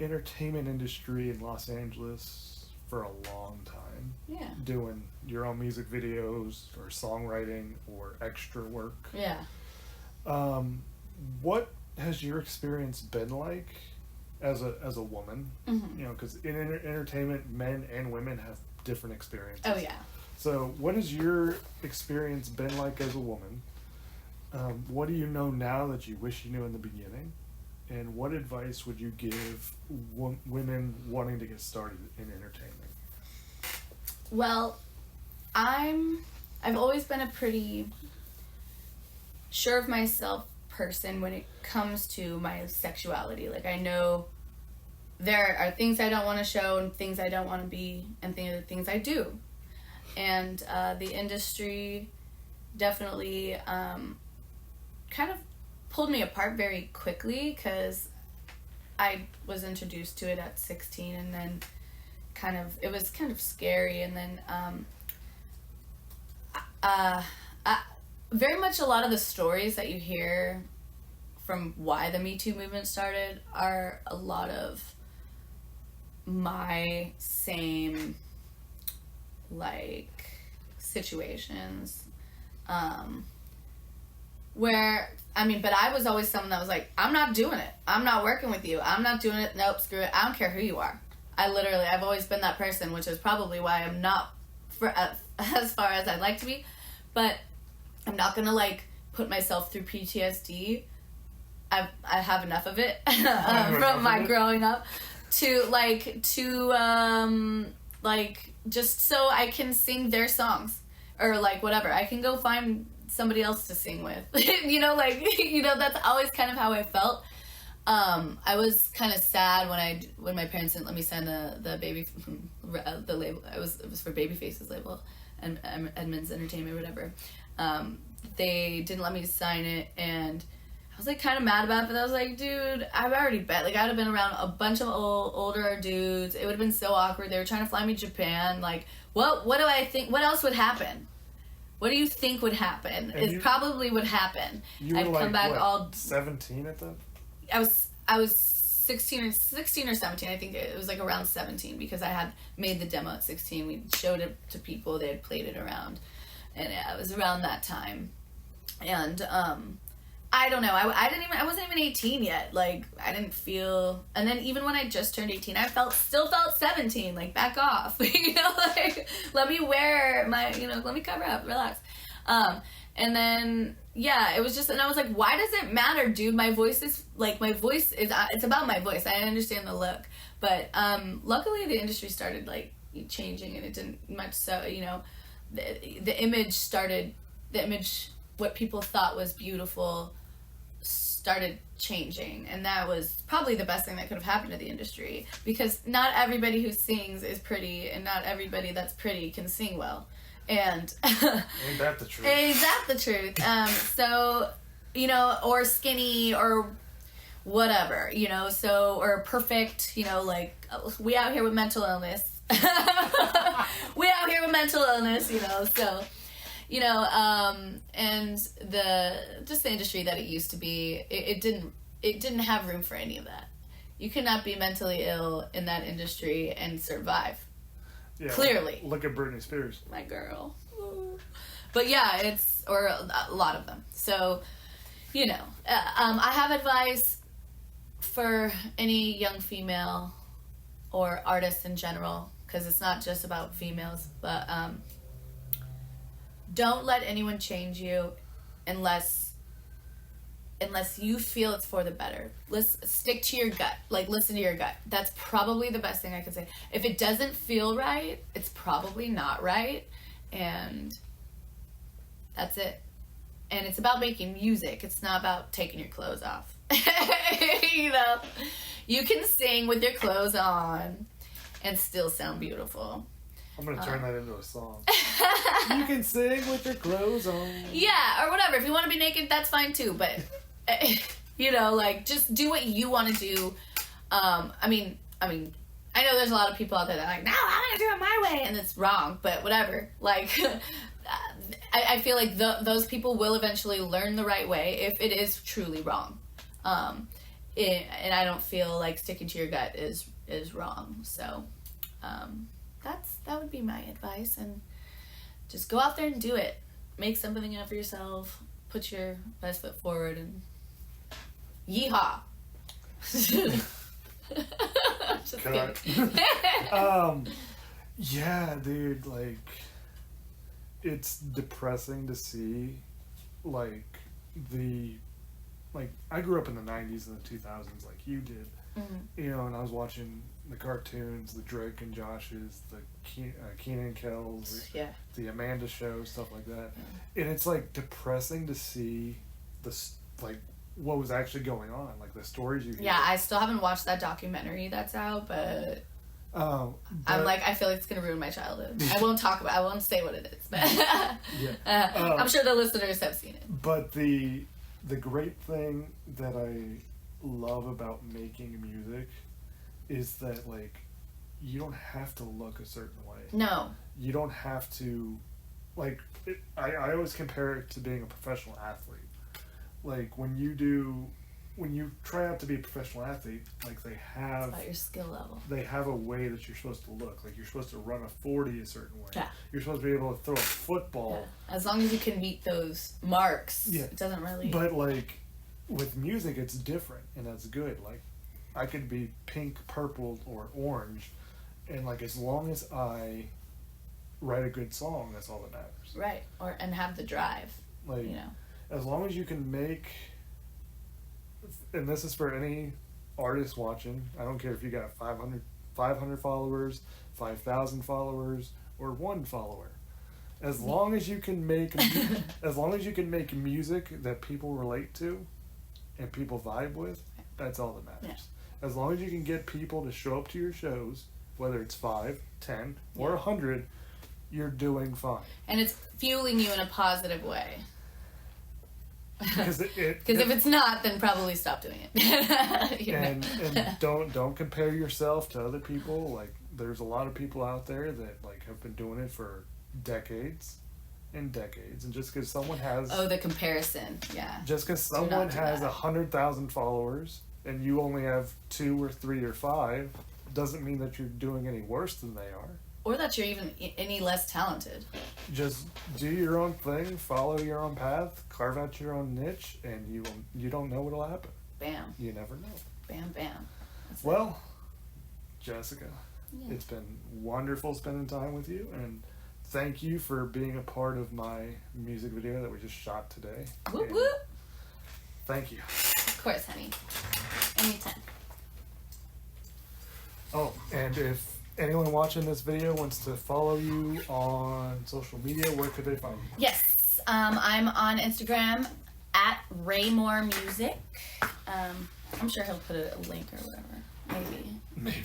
entertainment industry in Los Angeles for a long time. Yeah. Doing your own music videos or songwriting or extra work. Yeah. What has your experience been like as a woman? Mm-hmm. You know, because in entertainment, men and women have different experiences. Oh, yeah. So what has your experience been like as a woman? What do you know now that you wish you knew in the beginning? And what advice would you give women wanting to get started in entertainment? Well, I've always been a pretty sure of myself person when it comes to my sexuality. Like, I know there are things I don't want to show and things I don't want to be and things I do. And the industry definitely kind of pulled me apart very quickly because I was introduced to it at 16, and then it was kind of scary. And then very much a lot of the stories that you hear from why the Me Too movement started are a lot of my same like situations where but I was always someone that was like, I'm not doing it, I'm not working with you, I'm not doing it, nope, screw it, I don't care who you are. I've always been that person, which is probably why I'm not as far as I'd like to be, but I'm not gonna like put myself through PTSD. I have enough of it from my growing up to just so I can sing their songs or like whatever. I can go find somebody else to sing with. That's always kind of how I felt. I was kind of sad when my parents didn't let me sign the baby the label. It was for Babyface's label and Edmonds Entertainment, whatever. They didn't let me sign it, and I was like kind of mad about it. But I was like, dude, I've already bet. Like, I'd have been around a bunch of older dudes. It would have been so awkward. They were trying to fly me to Japan. Like, what do I think? What else would happen? What do you think would happen? Probably would happen. I'd come back all 17 at that. I was 16 or 17. I think it was like around 17 because I had made the demo at 16. We showed it to people. They had played it around, and it was around that time. And I don't know. I wasn't even 18 yet. Like, I didn't feel. And then even when I just turned 18, I still felt 17. Like, back off. Like, let me wear my. Let me cover up. Relax. And then. Yeah, it was just, and I was like, why does it matter, dude? My voice is, it's about my voice. I understand the look. But, luckily the industry started, like, changing, and it didn't much so, the image, what people thought was beautiful started changing. And that was probably the best thing that could have happened to the industry. Because not everybody who sings is pretty, and not everybody that's pretty can sing well. And ain't that the truth? Ain't that the truth? Or skinny or whatever, or perfect, like we out here with mental illness. We out here with mental illness, so and the industry that it used to be, it didn't have room for any of that. You could not be mentally ill in that industry and survive. Yeah, clearly. Look at Britney Spears. My girl. But yeah, or a lot of them. So, I have advice for any young female or artist in general, because it's not just about females, but don't let anyone change you unless you feel it's for the better. Stick to your gut. Like, listen to your gut. That's probably the best thing I can say. If it doesn't feel right, it's probably not right. And that's it. And it's about making music. It's not about taking your clothes off. You can sing with your clothes on and still sound beautiful. I'm going to turn that into a song. You can sing with your clothes on. Yeah, or whatever. If you want to be naked, that's fine too. But... just do what you want to do. I know there's a lot of people out there that are like, no, I'm gonna do it my way, and it's wrong, but whatever. Like, I feel like those people will eventually learn the right way if it is truly wrong. and I don't feel like sticking to your gut is wrong. So that would be my advice, and just go out there and do it. Make something up for yourself. Put your best foot forward, and yeehaw. Just kidding. Yeah, dude, like, it's depressing to see, like, I grew up in the 90s and the 2000s like you did, you know, and I was watching the cartoons, the Drake and Joshes, the Kenan and Kells, the Amanda Show, stuff like that, and it's, like, depressing to see like, what was actually going on, like, the stories you hear. Yeah, I still haven't watched that documentary that's out, but I'm like, I feel like it's gonna ruin my childhood. I won't say what it is, but I'm sure the listeners have seen it. But the great thing that I love about making music is that, like, you don't have to look a certain way. No. You don't have to, like, I always compare it to being a professional athlete. Like, when you try out to be a professional athlete, like, it's about your skill level. They have a way that you're supposed to look. Like, you're supposed to run a 40 a certain way. Yeah. You're supposed to be able to throw a football. Yeah. As long as you can meet those marks, it doesn't really... But, like, with music, it's different, and that's good. Like, I could be pink, purple, or orange, and, like, as long as I write a good song, that's all that matters. Right. And have the drive, like, you know. As long as you can make, and this is for any artist watching, I don't care if you got 500 followers, 5,000 followers, or 1 follower. As long as you can make, music that people relate to, and people vibe with, that's all that matters. Yeah. As long as you can get people to show up to your shows, whether it's 5, 10, or 100, you're doing fine. And it's fueling you in a positive way. Because if it's not, then probably stop doing it. and don't compare yourself to other people. Like, there's a lot of people out there that, like, have been doing it for decades and decades, and just because someone has the comparison, just because someone has 100,000 followers and you only have 2 or 3 or 5 doesn't mean that you're doing any worse than they are. Or that you're even any less talented. Just do your own thing, follow your own path, carve out your own niche, and you don't know what'll happen. Bam. You never know. Bam, bam. Well, Jessica, it's been wonderful spending time with you, and thank you for being a part of my music video that we just shot today. Whoop, whoop. Thank you. Of course, honey. Anytime. Oh, and if anyone watching this video wants to follow you on social media, where could they find you? Yes, I'm on Instagram at RaeMoreMusic. I'm sure he'll put a link or whatever. Maybe.